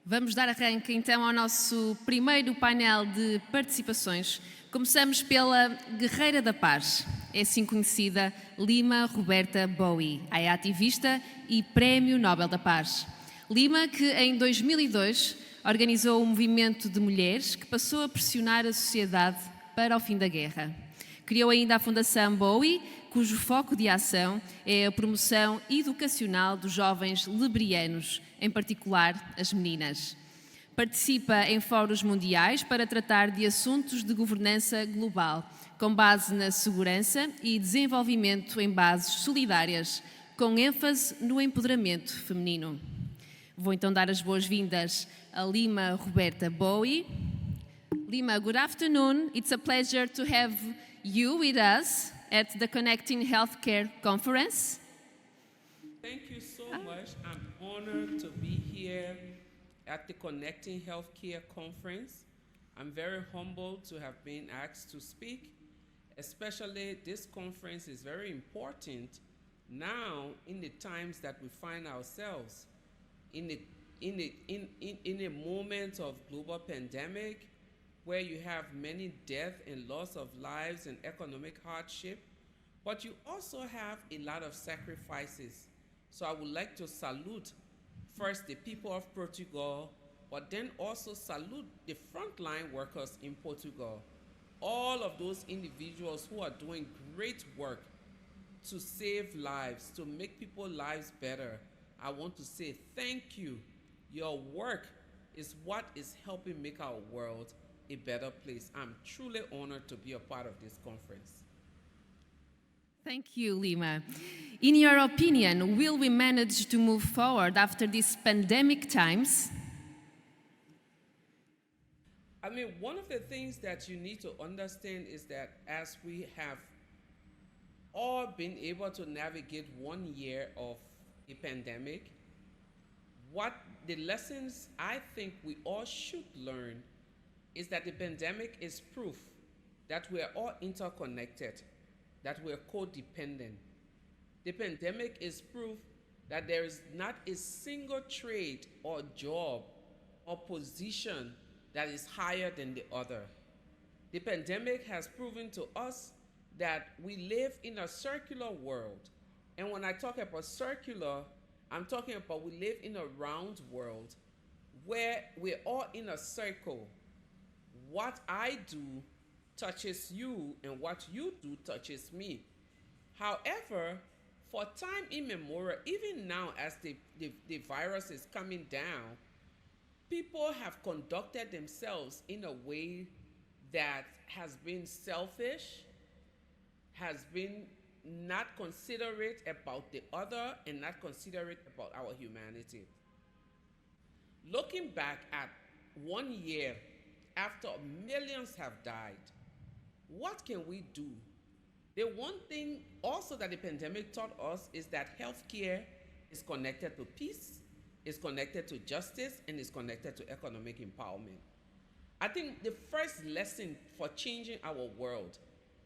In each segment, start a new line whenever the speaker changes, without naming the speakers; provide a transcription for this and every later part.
Vamos dar arranque então ao nosso primeiro painel de participações. Começamos pela Guerreira da Paz, é assim conhecida Lima Roberta Bowie, é ativista e Prémio Nobel da Paz. Lima, que em 2002 organizou um movimento de mulheres que passou a pressionar a sociedade para o fim da guerra. Criou ainda a Fundação Bowie, cujo foco de ação é a promoção educacional dos jovens liberianos, em particular as meninas. Participa em fóruns mundiais para tratar de assuntos de governança global, com base na segurança e desenvolvimento em bases solidárias, com ênfase no empoderamento feminino. Vou então dar as boas-vindas a Lima Roberta Bowie. Lima, good afternoon. It's a pleasure to have you with us at the Connecting Healthcare Conference.
Thank you so much. I'm honored to be here at the Connecting Healthcare Conference. I'm very humbled to have been asked to speak. Especially this conference is very important now in the times that we find ourselves in a moment of global pandemic where you have many deaths and loss of lives and economic hardship, but you also have a lot of sacrifices. So I would like to salute first the people of Portugal, but then also salute the frontline workers in Portugal. All of those individuals who are doing great work to save lives, to make people's lives better. I want to say thank you. Your work is what is helping make our world a better place. I'm truly honored to be a part of this conference.
Thank you, Lima. In your opinion, will we manage to move forward after these pandemic times?
I mean, one of the things that you need to understand is that as we have all been able to navigate 1 year of a pandemic, what the lessons I think we all should learn is that the pandemic is proof that we are all interconnected, that we're codependent. The pandemic is proof that there is not a single trade or job or position that is higher than the other. The pandemic has proven to us that we live in a circular world. And when I talk about circular, I'm talking about we live in a round world where we're all in a circle. What I do touches you, and what you do touches me. However, for time immemorial, even now as the virus is coming down, people have conducted themselves in a way that has been selfish, has been not considerate about the other, and not considerate about our humanity. Looking back at 1 year after millions have died, what can we do? The one thing also that the pandemic taught us is that healthcare is connected to peace, is connected to justice, and is connected to economic empowerment. I think the first lesson for changing our world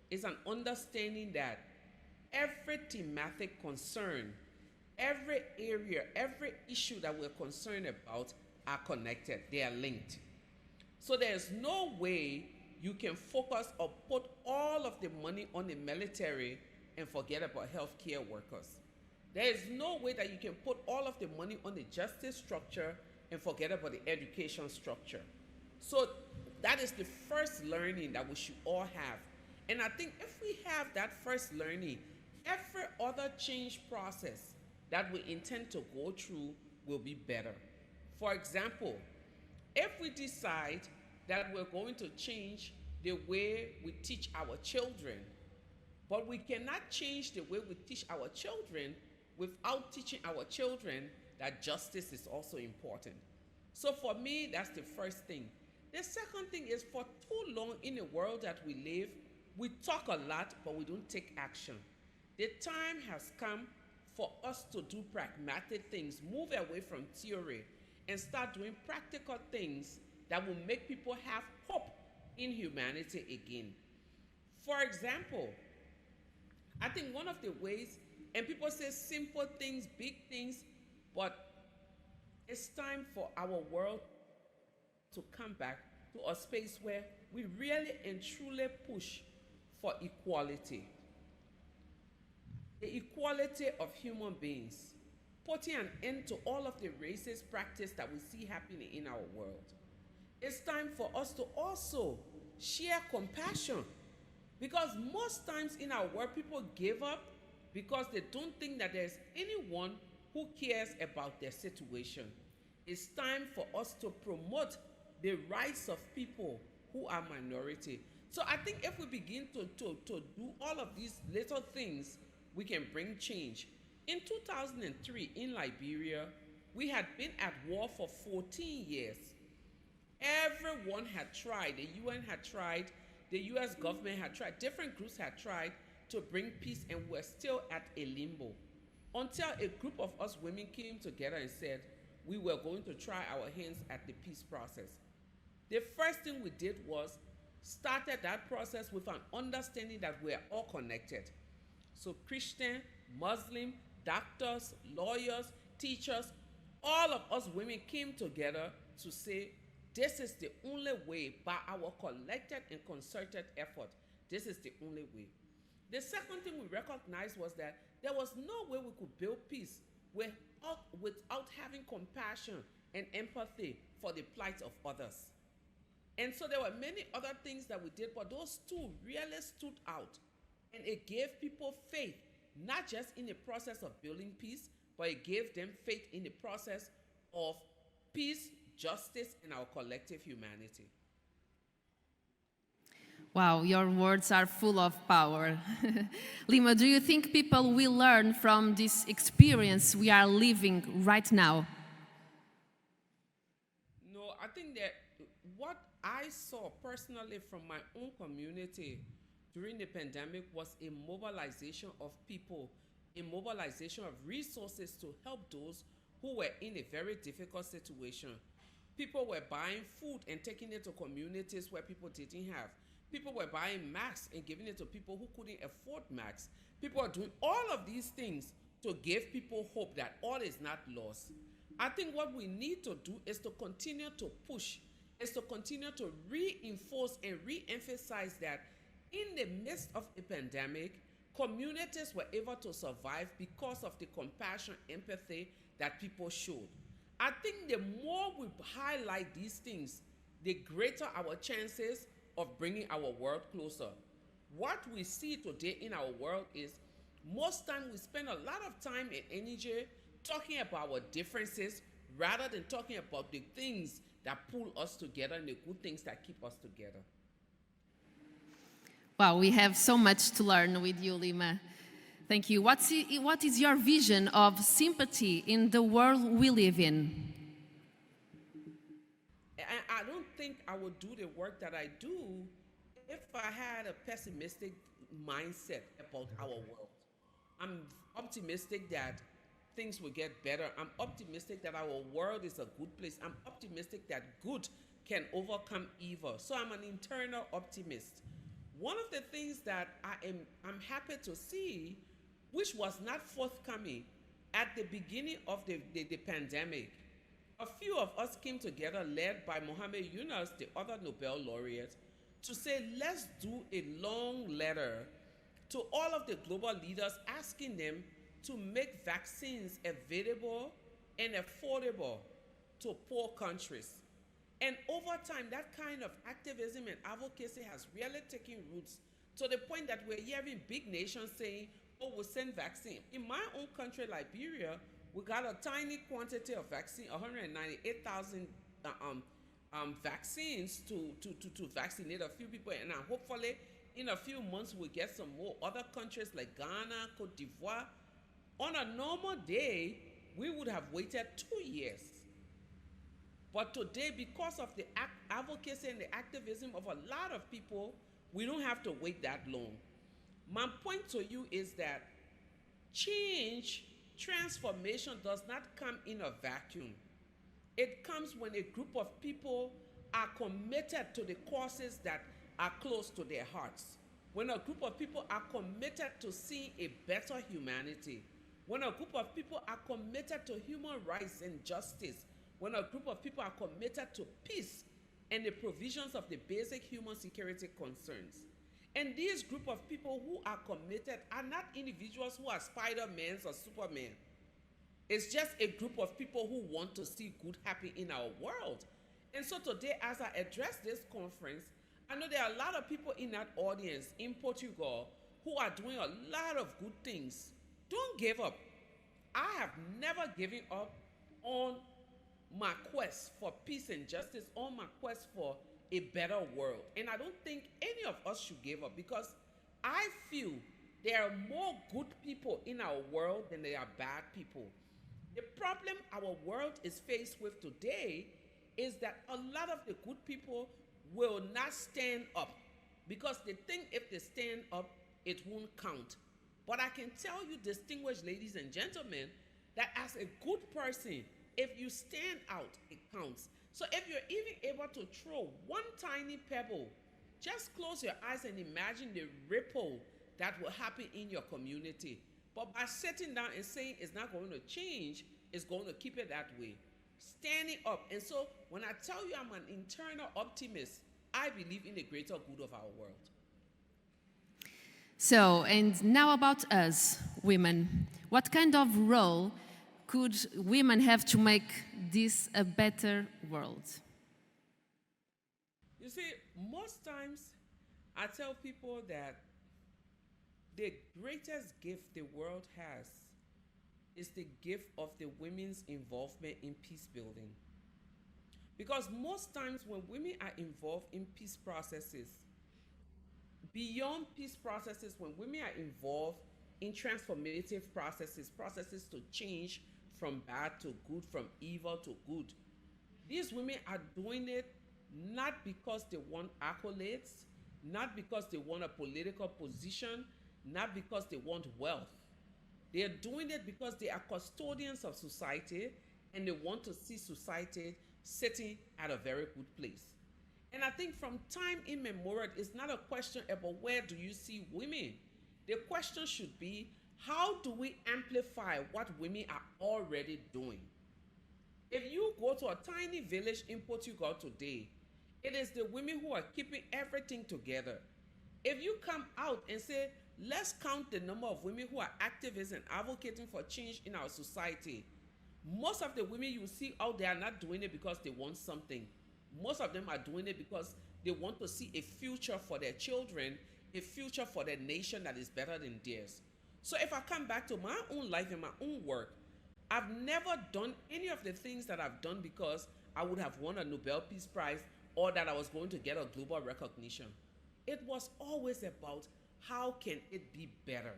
is an understanding that every thematic concern, every area, every issue that we're concerned about are connected, they are linked. So there's no way you can focus or put all of the money on the military and forget about healthcare workers. There is no way that you can put all of the money on the justice structure and forget about the education structure. So that is the first learning that we should all have. And I think if we have that first learning, every other change process that we intend to go through will be better. For example, if we decide that we're going to change the way we teach our children, but we cannot change the way we teach our children without teaching our children that justice is also important. So for me, that's the first thing. The second thing is, for too long in the world that we live, we talk a lot, but we don't take action. The time has come for us to do pragmatic things, move away from theory, and start doing practical things that will make people have hope in humanity again. For example, I think one of the ways, and people say simple things, big things, but it's time for our world to come back to a space where we really and truly push for equality. The equality of human beings, putting an end to all of the racist practice that we see happening in our world. It's time for us to also share compassion, because most times in our world, people give up because they don't think that there's anyone who cares about their situation. It's time for us to promote the rights of people who are minority. So I think if we begin to do all of these little things, we can bring change. In 2003 in Liberia, we had been at war for 14 years. Everyone had tried, the UN had tried, the US government had tried, different groups had tried to bring peace, and we're still at a limbo. Until a group of us women came together and said we were going to try our hands at the peace process. The first thing we did was started that process with an understanding that we're all connected. So Christian, Muslim, doctors, lawyers, teachers, all of us women came together to say, this is the only way, by our collected and concerted effort, this is the only way. The second thing we recognized was that there was no way we could build peace without having compassion and empathy for the plight of others. And so there were many other things that we did, but those two really stood out. And it gave people faith, not just in the process of building peace, but it gave them faith in the process of peace, justice, and our collective humanity.
Wow, your words are full of power. Lima, do you think people will learn from this experience we are living right now?
No, I think that what I saw personally from my own community during the pandemic was a mobilization of people, a mobilization of resources to help those who were in a very difficult situation. People were buying food and taking it to communities where people didn't have. People were buying masks and giving it to people who couldn't afford masks. People are doing all of these things to give people hope that all is not lost. I think what we need to do is to continue to push, is to continue to reinforce and re-emphasize that in the midst of a pandemic, communities were able to survive because of the compassion, empathy that people showed. I think the more we highlight these things, the greater our chances of bringing our world closer. What we see today in our world is most time we spend a lot of time and energy talking about our differences rather than talking about the things that pull us together and the good things that keep us together.
Wow, we have so much to learn with you, Lima. Thank you. What is your vision of sympathy in the world we live in?
I don't think I would do the work that I do if I had a pessimistic mindset about our world. I'm optimistic that things will get better. I'm optimistic that our world is a good place. I'm optimistic that good can overcome evil. So I'm an internal optimist. One of the things that I'm happy to see, which was not forthcoming at the beginning of the pandemic, a few of us came together, led by Mohammed Yunus, the other Nobel laureate, to say, let's do a long letter to all of the global leaders asking them to make vaccines available and affordable to poor countries. And over time, that kind of activism and advocacy has really taken roots to the point that we're hearing big nations saying, oh, we'll send vaccine. In my own country, Liberia, we got a tiny quantity of vaccine, 198,000 vaccines to vaccinate a few people. And hopefully, in a few months, we'll get some more. Other countries like Ghana, Cote d'Ivoire. On a normal day, we would have waited 2 years. But today, because of the advocacy and the activism of a lot of people, we don't have to wait that long. My point to you is that change, transformation does not come in a vacuum. It comes when a group of people are committed to the causes that are close to their hearts. When a group of people are committed to seeing a better humanity. When a group of people are committed to human rights and justice. When a group of people are committed to peace and the provisions of the basic human security concerns. And these group of people who are committed are not individuals who are Spider-Man or Superman. It's just a group of people who want to see good happen in our world. And so today, as I address this conference, I know there are a lot of people in that audience in Portugal who are doing a lot of good things. Don't give up. I have never given up on my quest for peace and justice, on my quest for a better world. And I don't think any of us should give up, because I feel there are more good people in our world than there are bad people. The problem our world is faced with today is that a lot of the good people will not stand up, because they think if they stand up, it won't count. But I can tell you, distinguished ladies and gentlemen, that as a good person, if you stand out, it counts. So if you're even able to throw one tiny pebble, just close your eyes and imagine the ripple that will happen in your community. But by sitting down and saying it's not going to change, it's going to keep it that way. Standing up. And so when I tell you I'm an internal optimist, I believe in the greater good of our world.
So, and now about us, women. What kind of role could women have to make this a better world?
You see, most times I tell people that the greatest gift the world has is the gift of the women's involvement in peace building. Because most times when women are involved in peace processes, beyond peace processes, when women are involved in transformative processes, processes to change from bad to good, from evil to good, these women are doing it not because they want accolades, not because they want a political position, not because they want wealth. They are doing it because they are custodians of society, and they want to see society sitting at a very good place. And I think from time immemorial, it's not a question about where do you see women. The question should be, how do we amplify what women are already doing? If you go to a tiny village in Portugal today, it is the women who are keeping everything together. If you come out and say, let's count the number of women who are activists and advocating for change in our society, most of the women you see out there are not doing it because they want something. Most of them are doing it because they want to see a future for their children, a future for their nation that is better than theirs. So if I come back to my own life and my own work, I've never done any of the things that I've done because I would have won a Nobel Peace Prize or that I was going to get a global recognition. It was always about, how can it be better?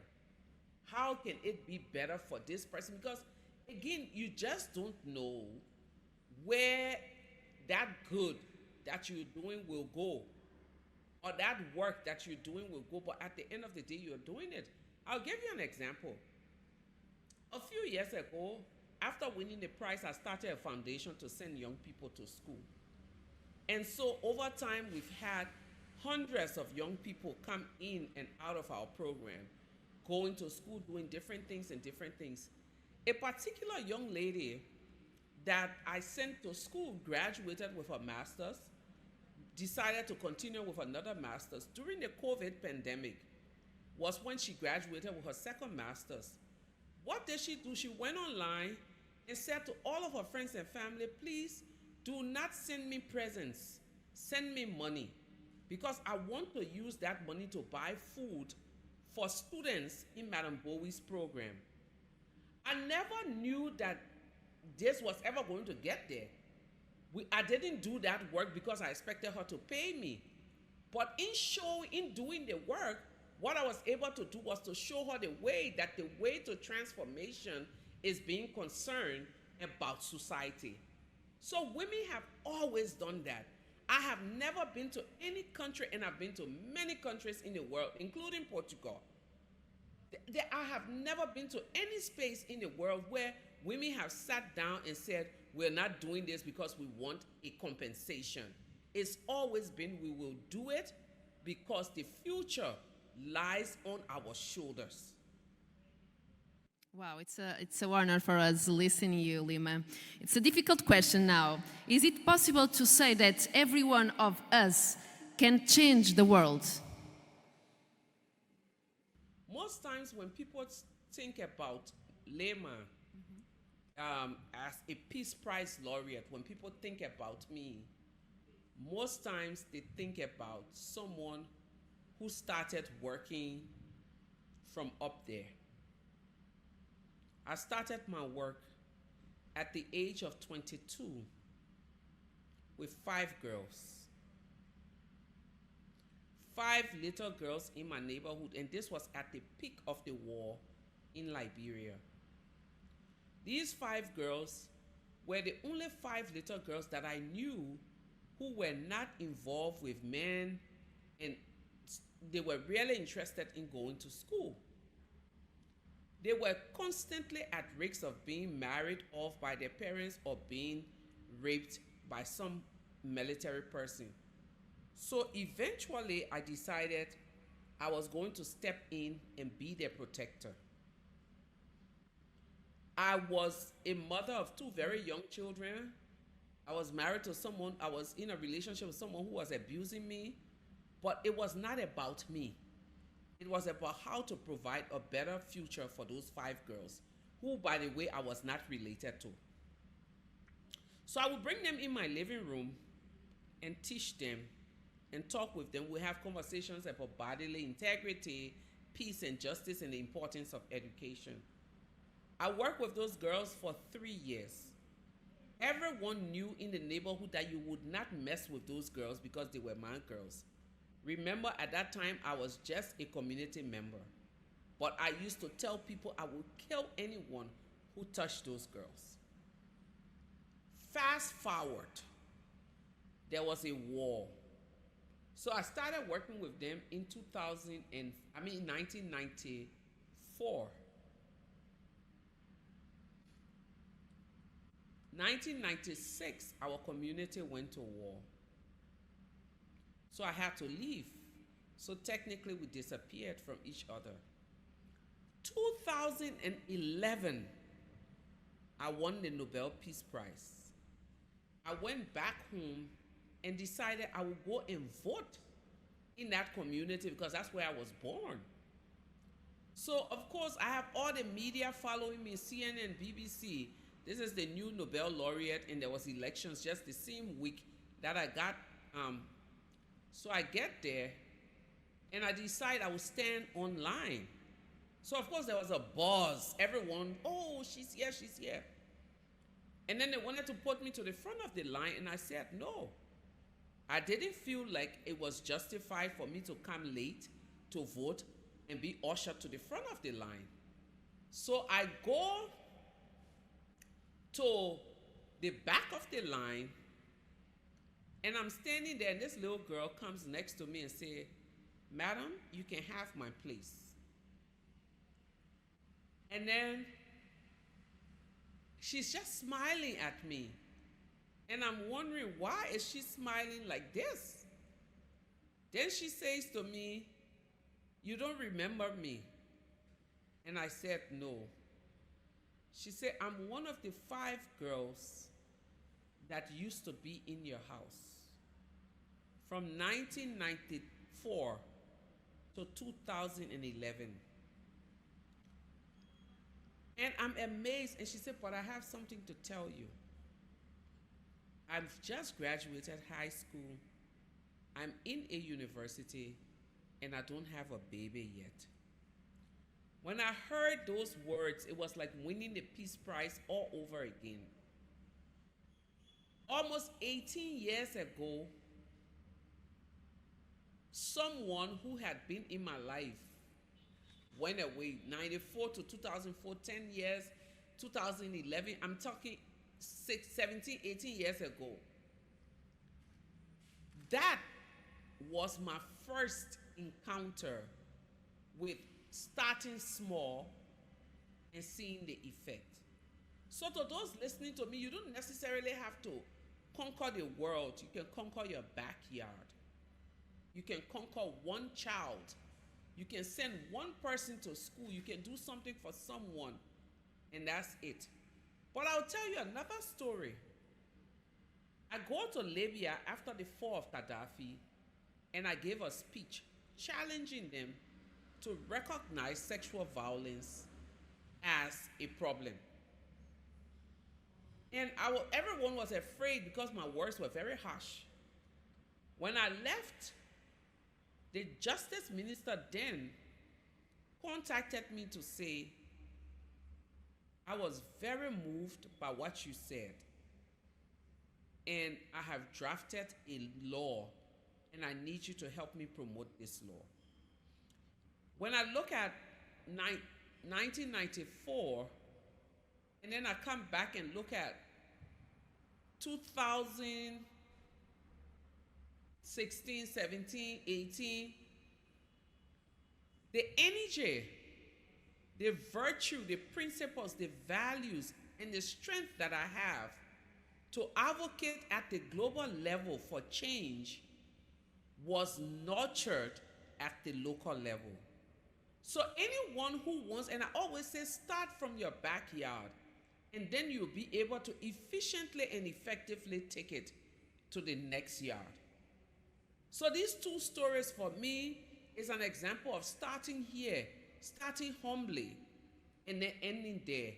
How can it be better for this person? Because again, you just don't know where that good that you're doing will go, or that work that you're doing will go, but at the end of the day, you're doing it. I'll give you an example. A few years ago, after winning the prize, I started a foundation to send young people to school. And so over time, we've had hundreds of young people come in and out of our program, going to school, doing different things and different things. A particular young lady that I sent to school graduated with a master's, decided to continue with another master's. During the COVID pandemic was when she graduated with her second master's. What did she do? She went online and said to all of her friends and family, please do not send me presents, send me money, because I want to use that money to buy food for students in Madam Bowie's program. I never knew that this was ever going to get there. I didn't do that work because I expected her to pay me. But in doing the work, what I was able to do was to show her the way to transformation is being concerned about society. So women have always done that. I have never been to any country, and I've been to many countries in the world, including Portugal. I have never been to any space in the world where women have sat down and said, we're not doing this because we want a compensation. It's always been, we will do it because the future lies on our shoulders.
Wow, it's a honor for us listening to you, Lima. It's a difficult question now. Is it possible to say that every one of us can change the world?
Most times when people think about LEYMAH as a Peace Prize laureate, when people think about me, most times they think about someone who started working from up there. I started my work at the age of 22 with 5 girls. 5 little girls in my neighborhood, and this was at the peak of the war in Liberia. These 5 girls were the only 5 little girls that I knew who were not involved with men, and they were really interested in going to school. They were constantly at risk of being married off by their parents or being raped by some military person. So eventually I decided I was going to step in and be their protector. I was a mother of 2 very young children. I was married to someone, I was in a relationship with someone who was abusing me, but it was not about me. It was about how to provide a better future for those 5 girls, who, by the way, I was not related to. So I would bring them in my living room and teach them and talk with them. We have conversations about bodily integrity, peace and justice, and the importance of education. I worked with those girls for 3 years. Everyone knew in the neighborhood that you would not mess with those girls because they were my girls. Remember, at that time, I was just a community member. But I used to tell people I would kill anyone who touched those girls. Fast forward, there was a war. So I started working with them in 1994. 1996, our community went to war. So I had to leave. So technically we disappeared from each other. 2011, I won the Nobel Peace Prize. I went back home and decided I would go and vote in that community because that's where I was born. So of course I have all the media following me, CNN, BBC. This is the new Nobel laureate, and there was elections just the same week that I got. So I get there, and I decide I will stand online. So of course there was a buzz. Everyone, oh, she's here, she's here. And then they wanted to put me to the front of the line, and I said no. I didn't feel like it was justified for me to come late to vote and be ushered to the front of the line. So I go to the back of the line, and I'm standing there, and this little girl comes next to me and says, "Madam, you can have my place." And then she's just smiling at me. And I'm wondering, why is she smiling like this? Then she says to me, "You don't remember me?" And I said, "No." She said, "I'm one of the 5 girls that used to be in your house from 1994 to 2011. And I'm amazed." And she said, "But I have something to tell you. I've just graduated high school. I'm in a university, and I don't have a baby yet." When I heard those words, it was like winning the Peace Prize all over again. Almost 18 years ago, someone who had been in my life went away. 94 to 2004, 10 years, 2011, I'm talking 17, 18 years ago. That was my first encounter with starting small and seeing the effect. So to those listening to me, you don't necessarily have to conquer the world. You can conquer your backyard. You can conquer one child. You can send one person to school. You can do something for someone and that's it. But I'll tell you another story. I go to Libya after the fall of Gaddafi, and I gave a speech challenging them to recognize sexual violence as a problem. And everyone was afraid because my words were very harsh. When I left, the justice minister then contacted me to say, I was very moved by what you said, and I have drafted a law, and I need you to help me promote this law. When I look at 1994, and then I come back and look at 2016, 17, 18, the energy, the virtue, the principles, the values, and the strength that I have to advocate at the global level for change was nurtured at the local level. So anyone who wants, and I always say, start from your backyard, and then you'll be able to efficiently and effectively take it to the next yard. So these two stories for me is an example of starting here, starting humbly, and then ending there.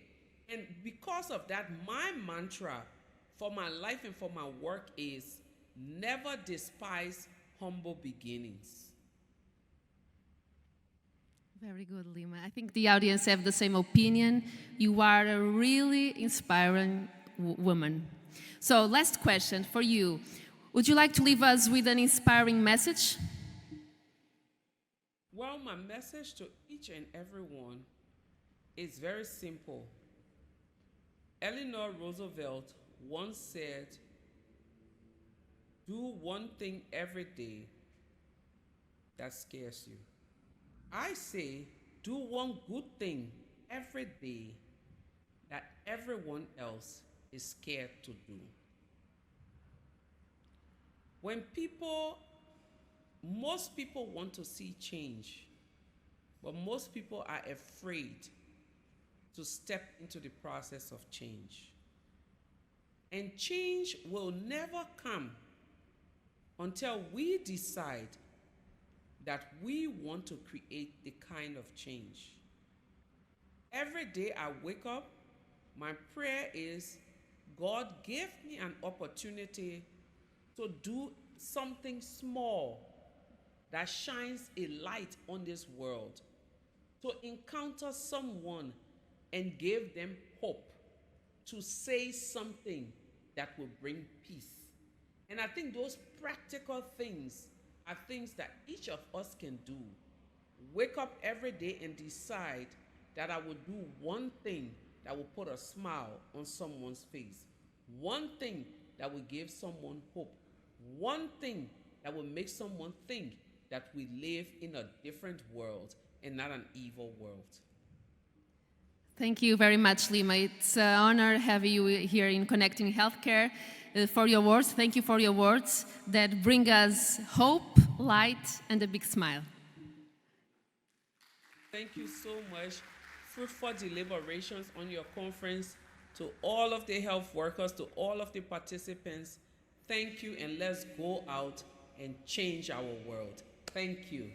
And because of that, my mantra for my life and for my work is never despise humble beginnings.
Very good, Lima. I think the audience have the same opinion. You are a really inspiring woman. So, last question for you. Would you like to leave us with an inspiring message?
Well, my message to each and everyone is very simple. Eleanor Roosevelt once said, do one thing every day that scares you. I say, do one good thing every day that everyone else is scared to do. When most people want to see change, but most people are afraid to step into the process of change. And change will never come until we decide that we want to create the kind of change. Every day I wake up, my prayer is, God, give me an opportunity to do something small that shines a light on this world, to encounter someone and give them hope, to say something that will bring peace. And I think those practical things are things that each of us can do. Wake up every day and decide that I will do one thing that will put a smile on someone's face, one thing that will give someone hope, one thing that will make someone think that we live in a different world and not an evil world.
Thank you very much, Lima. It's an honor having you here in Connecting Healthcare. For your words, thank you for your words that bring us hope, light, and a big smile.
Thank you so much. Fruitful deliberations on your conference. To all of the health workers, to all of the participants, thank you, and let's go out and change our world. Thank you.